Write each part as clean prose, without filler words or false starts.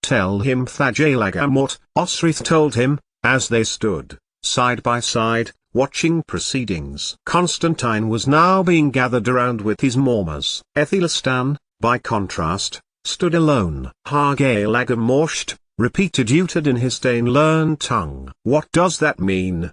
tell him Thagelagamort, Osrith told him, as they stood, side by side, watching proceedings. Constantine was now being gathered around with his Mormas. Aethelstan, by contrast, stood alone. Thagelagamort, repeated Uhtred in his Dane-learned tongue. What does that mean?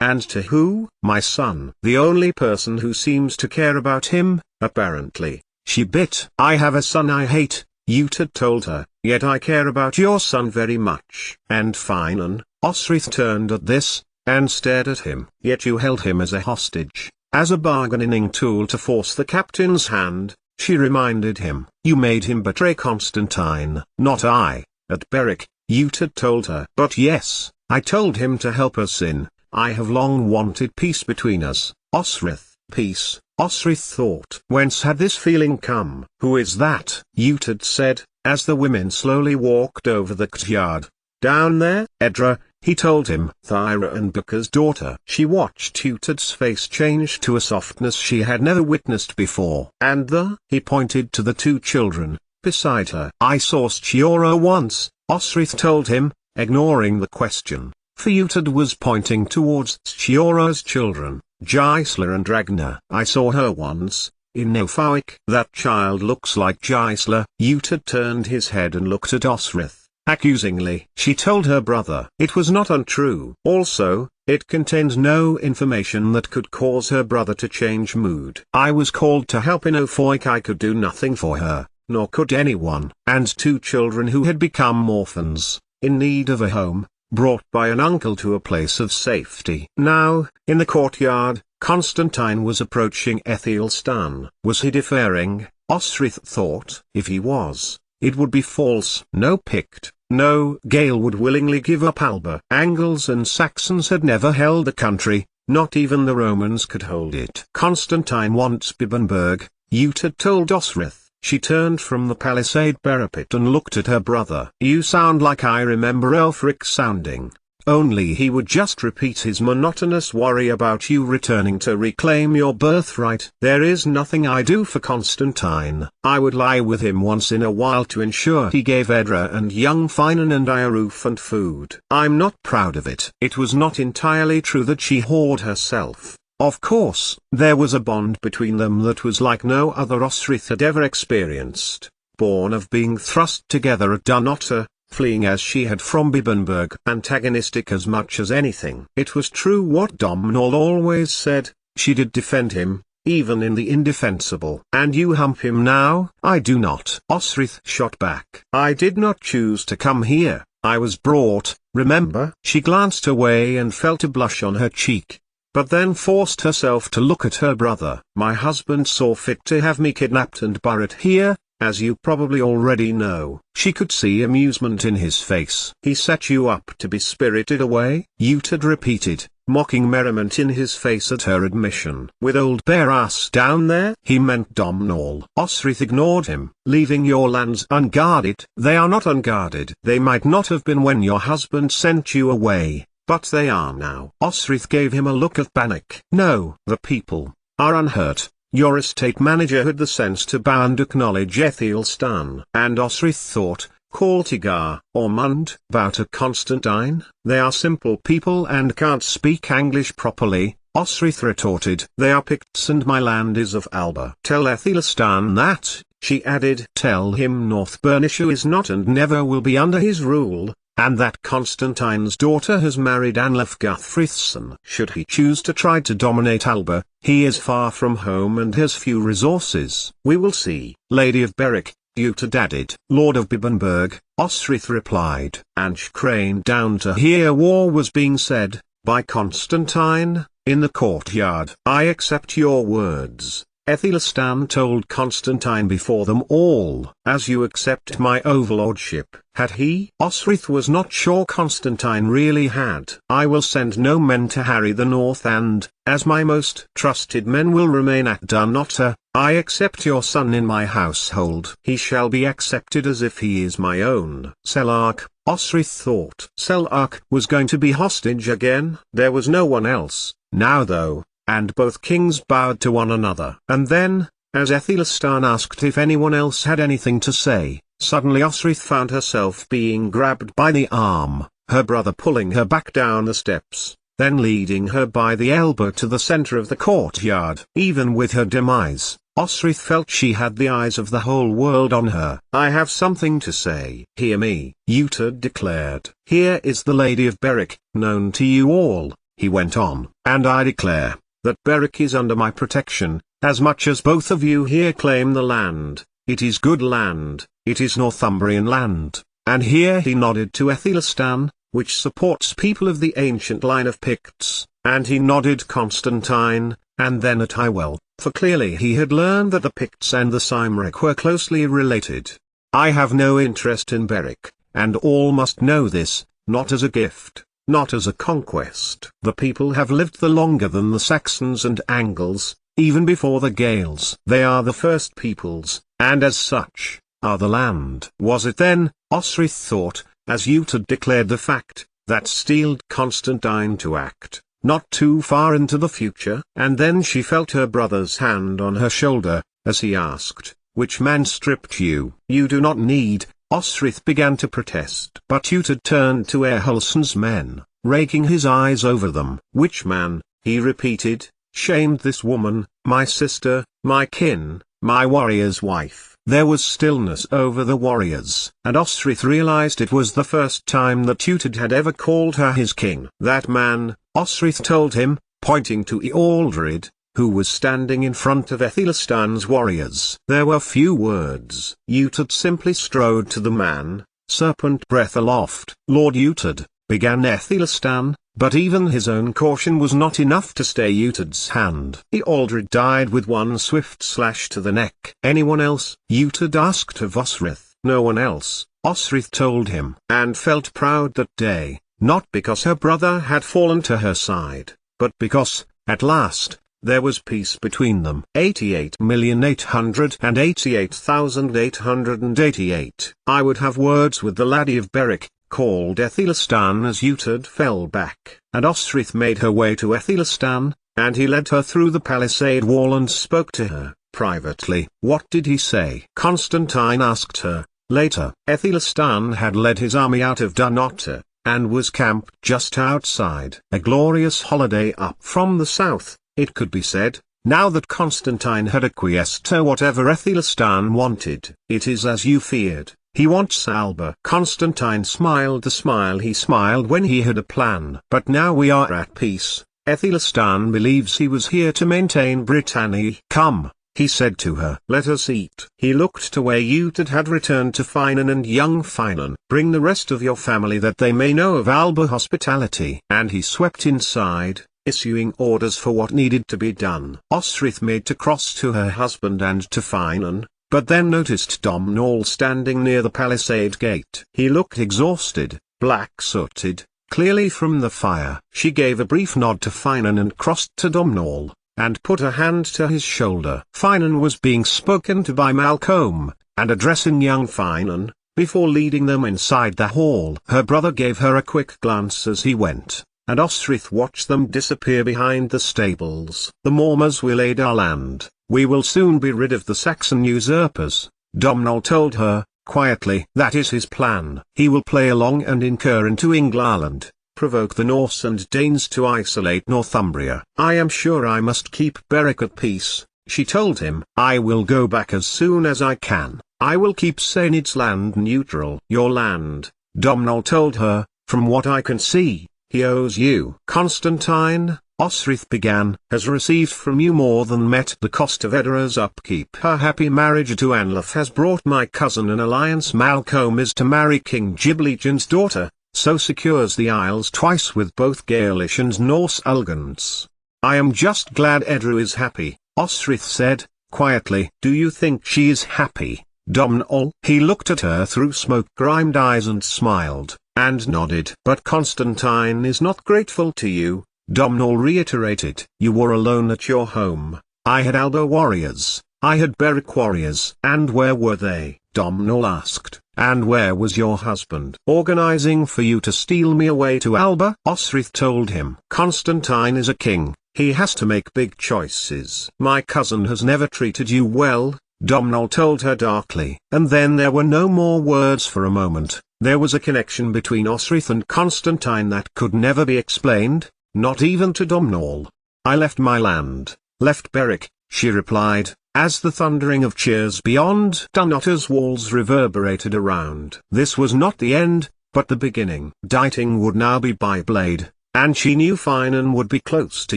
And to who? My son. The only person who seems to care about him, apparently. She bit. I have a son I hate, Uhtred told her, yet I care about your son very much. And Finan, Osrith turned at this, and stared at him. Yet you held him as a hostage, as a bargaining tool to force the captain's hand, she reminded him. You made him betray Constantine. Not I, at Berwick, Uhtred told her. But yes, I told him to help us in. I have long wanted peace between us, Osrith. Peace, Osrith thought. Whence had this feeling come? Who is that? Uhtred said, as the women slowly walked over the courtyard. Down there? Edra, he told him. Thyra and Bocca's daughter. She watched Uhtred's face change to a softness she had never witnessed before. And he pointed to the two children, beside her. I saw Stiora once, Osrith told him, ignoring the question. For Uhtred was pointing towards Stiora's children, Gisela and Ragnar. I saw her once, in Nofauik. That child looks like Gisela. Uhtred turned his head and looked at Osrith, accusingly. She told her brother. It was not untrue. Also, it contained no information that could cause her brother to change mood. I was called to help in Nofauik. I could do nothing for her, nor could anyone. And two children who had become orphans, in need of a home, brought by an uncle to a place of safety. Now, in the courtyard, Constantine was approaching Aethelstan. Was he deferring? Osrith thought. If he was, it would be false. No Pict, no Gael would willingly give up Alba. Angles and Saxons had never held the country, not even the Romans could hold it. Constantine wants Bibbenberg, Uhtred told Osrith. She turned from the palisade parapet and looked at her brother. You sound like I remember Elfric sounding. Only he would just repeat his monotonous worry about you returning to reclaim your birthright. There is nothing I do for Constantine. I would lie with him once in a while to ensure he gave Edra and young Finan and I a roof and food. I'm not proud of it. It was not entirely true that she whored herself. Of course, there was a bond between them that was like no other Osrith had ever experienced, born of being thrust together at Dunnottar, fleeing as she had from Bibbenberg, antagonistic as much as anything. It was true what Domhnall always said, she did defend him, even in the indefensible. And you hump him now? I do not. Osrith shot back. I did not choose to come here, I was brought, remember? She glanced away and felt a blush on her cheek, but then forced herself to look at her brother. My husband saw fit to have me kidnapped and buried here, as you probably already know. She could see amusement in his face. He set you up to be spirited away? Uhtred repeated, mocking merriment in his face at her admission. With old bare ass down there? He meant Domhnall. Osrith ignored him. Leaving your lands unguarded? They are not unguarded. They might not have been when your husband sent you away, but they are now. Osrith gave him a look of panic. No, the people are unhurt. Your estate manager had the sense to bow and acknowledge Aethelstan. And Osrith thought, Cortigar, Ormond, bow to Constantine? They are simple people and can't speak English properly, Osrith retorted. They are Picts and my land is of Alba. Tell Aethelstan that, she added. Tell him North Bernicia is not and never will be under his rule, and that Constantine's daughter has married Anlaf Guthfrithson. Should he choose to try to dominate Alba, he is far from home and has few resources. We will see. Lady of Berwick, Uhtred added. Lord of Bibbenberg, Osrith replied. Ange craned down to hear war was being said, by Constantine, in the courtyard. I accept your words, Aethelstan told Constantine before them all. As you accept my overlordship. Had he? Osrith was not sure Constantine really had. I will send no men to harry the north and, as my most trusted men will remain at Dunnottar, I accept your son in my household. He shall be accepted as if he is my own. Selark, Osrith thought. Selark was going to be hostage again? There was no one else, now though, and both kings bowed to one another. And then, as Aethelstan asked if anyone else had anything to say, Suddenly Osrith found herself being grabbed by the arm, her brother pulling her back down the steps, then leading her by the elbow to the center of the courtyard. Even with her demise, Osrith felt she had the eyes of the whole world on her. "I have something to say." "Hear me," Uhtred declared. "Here is the Lady of Berwick, known to you all," he went on. "And I declare that Berwick is under my protection, as much as both of you here claim the land. It is good land, it is Northumbrian land." And here he nodded to Aethelstan, which supports people of the ancient line of Picts, and he nodded Constantine, and then at Hywel, for clearly he had learned that the Picts and the Cymric were closely related. "I have no interest in Berwick, and all must know this, not as a gift, not as a conquest. The people have lived the longer than the Saxons and Angles, even before the Gaels. They are the first peoples, and as such, are the land." Was it then, Osrith thought, as Uhtred declared the fact, that steeled Constantine to act, not too far into the future? And then she felt her brother's hand on her shoulder, as he asked, "Which man stripped you?" "You do not need," Osrith began to protest. But Uhtred turned to Erhalson's men, raking his eyes over them. "Which man," he repeated, "shamed this woman, my sister, my kin, my warrior's wife?" There was stillness over the warriors, and Osrith realized it was the first time that Uhtred had ever called her his king. "That man," Osrith told him, pointing to Ealdred, who was standing in front of Aethelstan's warriors. There were few words. Uhtred simply strode to the man, serpent breath aloft. "Lord Uhtred," began Aethelstan, but even his own caution was not enough to stay Uhtred's hand. Ealdred died with one swift slash to the neck. "Anyone else?" Uhtred asked of Osrith. "No one else," Osrith told him. And felt proud that day, not because her brother had fallen to her side, but because, at last, there was peace between them. 88,888,888. "I would have words with the Lady of Berwick," called Aethelstan as Uhtred fell back. And Osrith made her way to Aethelstan, and he led her through the palisade wall and spoke to her, privately. "What did he say?" Constantine asked her, later. Aethelstan had led his army out of Dunnottar, and was camped just outside. A glorious holiday up from the south, it could be said, now that Constantine had acquiesced to whatever Aethelstan wanted. "It is as you feared. He wants Alba." Constantine smiled the smile he smiled when he had a plan. "But now we are at peace. Aethelstan believes he was here to maintain Brittany." "Come," he said to her. "Let us eat." He looked to where Uhtred had returned to Finan and young Finan. "Bring the rest of your family that they may know of Alba hospitality." And he swept inside, issuing orders for what needed to be done. Osrith made to cross to her husband and to Finan, but then noticed Domhnall standing near the palisade gate. He looked exhausted, black-sooted, clearly from the fire. She gave a brief nod to Finan and crossed to Domhnall, and put a hand to his shoulder. Finan was being spoken to by Malcolm, and addressing young Finan, before leading them inside the hall. Her brother gave her a quick glance as he went, and Osrith watched them disappear behind the stables. "The Mormers will aid our land. We will soon be rid of the Saxon usurpers," Domhnall told her, quietly. "That is his plan. He will play along and incur into England, provoke the Norse and Danes to isolate Northumbria." "I am sure I must keep Berwick at peace," she told him. "I will go back as soon as I can. I will keep Sainid's land neutral." "Your land," Domhnall told her, "from what I can see, he owes you." "Constantine," Osrith began, "has received from you more than met the cost of Edora's upkeep. Her happy marriage to Anlaf has brought my cousin an alliance. Malcolm is to marry King Gibleton's daughter, so secures the Isles twice with both Gaelish and Norse Ulgants. I am just glad Edra is happy," Osrith said, quietly. "Do you think she is happy, Domhnall?" He looked at her through smoke-grimed eyes and smiled, and nodded. "But Constantine is not grateful to you," Domhnall reiterated. "You were alone at your home. I had Alba warriors, I had Berwick warriors." "And where were they?" Domhnall asked. "And where was your husband?" "Organizing for you to steal me away to Alba," Osrith told him. "Constantine is a king, he has to make big choices." "My cousin has never treated you well," Domhnall told her darkly. And then there were no more words for a moment. There was a connection between Osric and Constantine that could never be explained, not even to Domhnall. "I left my land, left Berwick," she replied, as the thundering of cheers beyond Dunotter's walls reverberated around. This was not the end, but the beginning. Dighting would now be by blade, and she knew Finan would be close to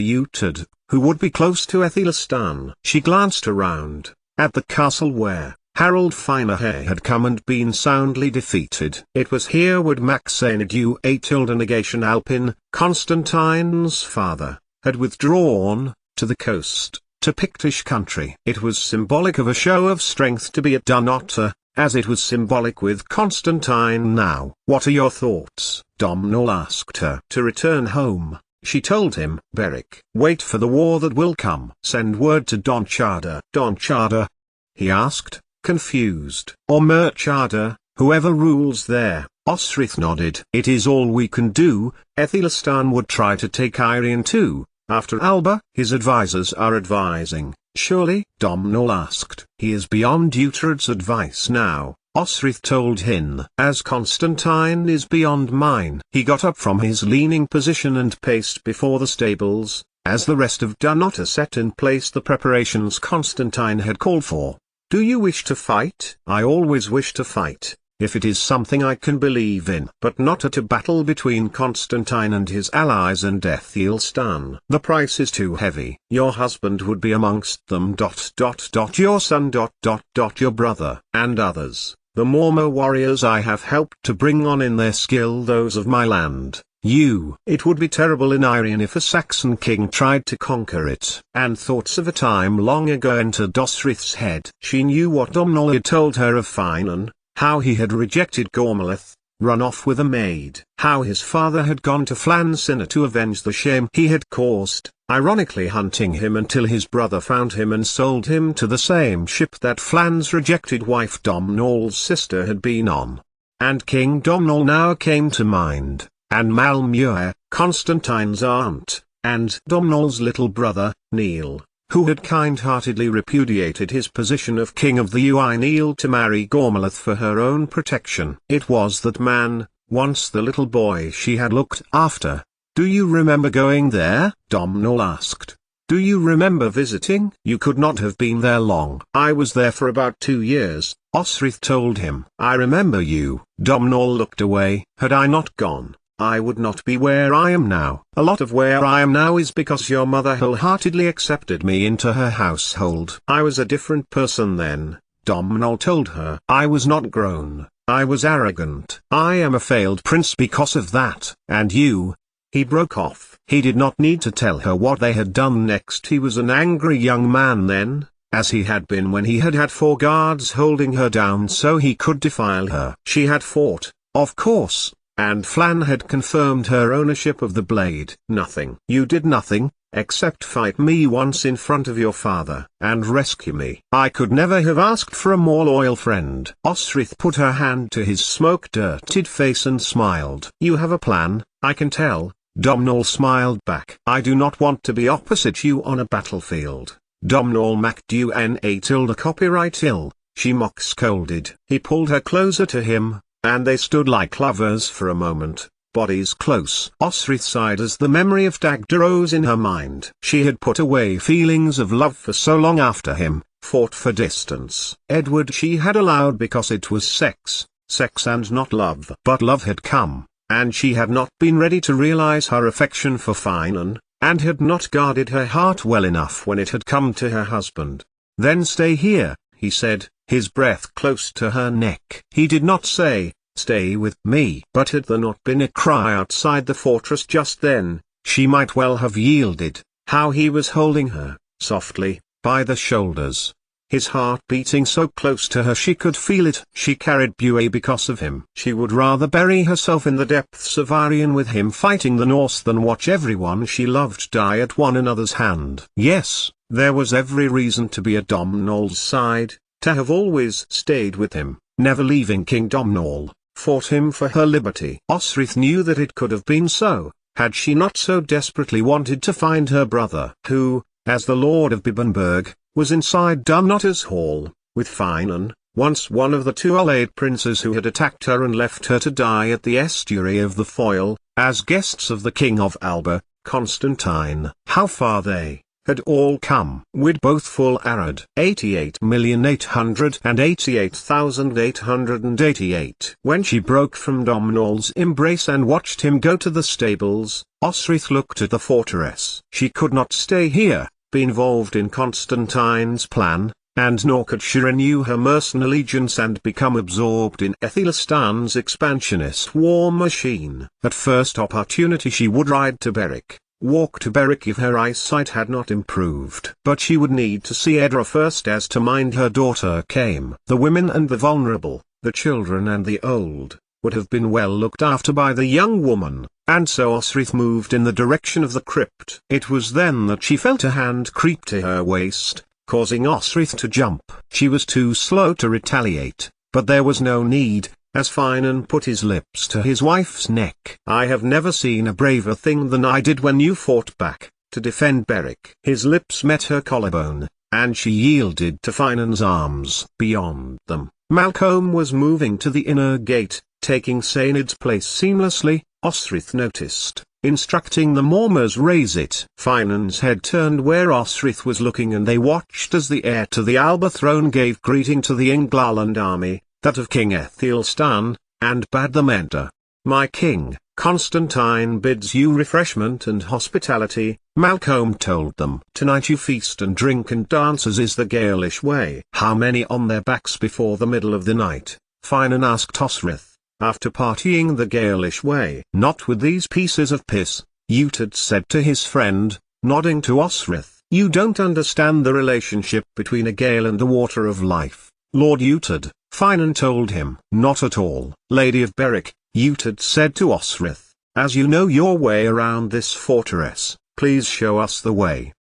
Uhtred, who would be close to Aethelstan. She glanced around, at the castle where Harold Finehay had come and been soundly defeated. It was here would Maxenid Atilda Negation Alpin, Constantine's father, had withdrawn, to the coast, to Pictish country. It was symbolic of a show of strength to be at Dunotter, as it was symbolic with Constantine now. "What are your thoughts?" Domhnall asked her. "To return home," she told him. "Berwick. Wait for the war that will come. Send word to Don Chada." "Don Chada?" he asked, confused. "Or Merchada, whoever rules there." Osric nodded. "It is all we can do. Aethelstan would try to take Irian too, after Alba." "His advisors are advising, surely?" Domhnall asked. "He is beyond Uhtred's advice now," Osric told Hin. "As Constantine is beyond mine." He got up from his leaning position and paced before the stables, as the rest of Dunotter set in place the preparations Constantine had called for. "Do you wish to fight?" "I always wish to fight, if it is something I can believe in. But not at a battle between Constantine and his allies and Aethelstan. The price is too heavy. Your husband would be amongst them. Your son. Your brother. And others. The Mormor warriors I have helped to bring on in their skill those of my land. It would be terrible in Irian if a Saxon king tried to conquer it." And thoughts of a time long ago entered Osric's head. She knew what Domhnall had told her of Finan, how he had rejected Gormleth, run off with a maid, how his father had gone to Flansinna to avenge the shame he had caused, ironically hunting him until his brother found him and sold him to the same ship that Flan's rejected wife Domhnall's sister had been on. And King Domhnall now came to mind, and Malmuir, Constantine's aunt, and Domhnall's little brother, Neil, who had kind-heartedly repudiated his position of king of the Neil to marry Gormleth for her own protection. It was that man, once the little boy she had looked after. "Do you remember going there?" Domhnall asked. "Do you remember visiting?" "You could not have been there long." "I was there for about 2 years, Osric told him. "I remember you." Domhnall looked away. "Had I not gone, I would not be where I am now. A lot of where I am now is because your mother wholeheartedly accepted me into her household. I was a different person then," Domhnall told her. "I was not grown, I was arrogant. I am a failed prince because of that. And you—" He broke off. He did not need to tell her what they had done next. He was an angry young man then, as he had been when he had had 4 guards holding her down so he could defile her. She had fought, of course, and Flan had confirmed her ownership of the blade. "Nothing. You did nothing, except fight me once in front of your father, and rescue me. I could never have asked for a more loyal friend." Osric put her hand to his smoke-dirted face and smiled. "You have a plan, I can tell." Domhnall smiled back. "I do not want to be opposite you on a battlefield." Domhnall MacDu Atilda copyright ill, she mock-scolded. He pulled her closer to him, and they stood like lovers for a moment, bodies close. Osric sighed as the memory of Dagda rose in her mind. She had put away feelings of love for so long after him, fought for distance. Edward she had allowed because it was sex and not love. But love had come, and she had not been ready to realize her affection for Finan, and had not guarded her heart well enough when it had come to her husband. "Then stay here," he said, his breath close to her neck. He did not say, "Stay with me." But had there not been a cry outside the fortress just then, she might well have yielded. How he was holding her, softly, by the shoulders. His heart beating so close to her she could feel it. She carried Bué because of him. She would rather bury herself in the depths of Irian with him fighting the Norse than watch everyone she loved die at one another's hand. Yes, there was every reason to be at Domhnall's side, to have always stayed with him, never leaving King Domhnall, fought him for her liberty. Osric knew that it could have been so, had she not so desperately wanted to find her brother, who, as the Lord of Bibbenberg, was inside Dunotter's hall, with Finan, once one of the two allied princes who had attacked her and left her to die at the estuary of the Foyle, as guests of the King of Alba, Constantine. How far they had all come. With both full arad 88,888,888. When she broke from Domhnall's embrace and watched him go to the stables, Osric looked at the fortress. She could not stay here, be involved in Constantine's plan, and nor could she renew her Mercian allegiance and become absorbed in Aethelstan's expansionist war machine. At first opportunity she would ride to Berwick, walk to Berwick if her eyesight had not improved. But she would need to see Edra first, as to mind her daughter came. The women and the vulnerable, the children and the old, would have been well looked after by the young woman, and so Osric moved in the direction of the crypt. It was then that she felt a hand creep to her waist, causing Osric to jump. She was too slow to retaliate, but there was no need, as Finan put his lips to his wife's neck. "I have never seen a braver thing than I did when you fought back, to defend Berwick." His lips met her collarbone, and she yielded to Finan's arms. Beyond them, Malcolm was moving to the inner gate, taking Sainid's place seamlessly, Osric noticed, instructing the Mormers raise it. Finan's head turned where Osric was looking, and they watched as the heir to the Alba throne gave greeting to the Englaland army, that of King Aethelstan, and bade them enter. "My king, Constantine bids you refreshment and hospitality," Malcolm told them. "Tonight you feast and drink and dance, as is the Gaelish way." "How many on their backs before the middle of the night?" Finan asked Osric, after partying the Gaelish way. "Not with these pieces of piss," Uhtred said to his friend, nodding to Osric. "You don't understand the relationship between a gale and the water of life, Lord Uhtred," Finan told him. "Not at all, Lady of Berwick," Uhtred said to Osric. "As you know your way around this fortress, please show us the way."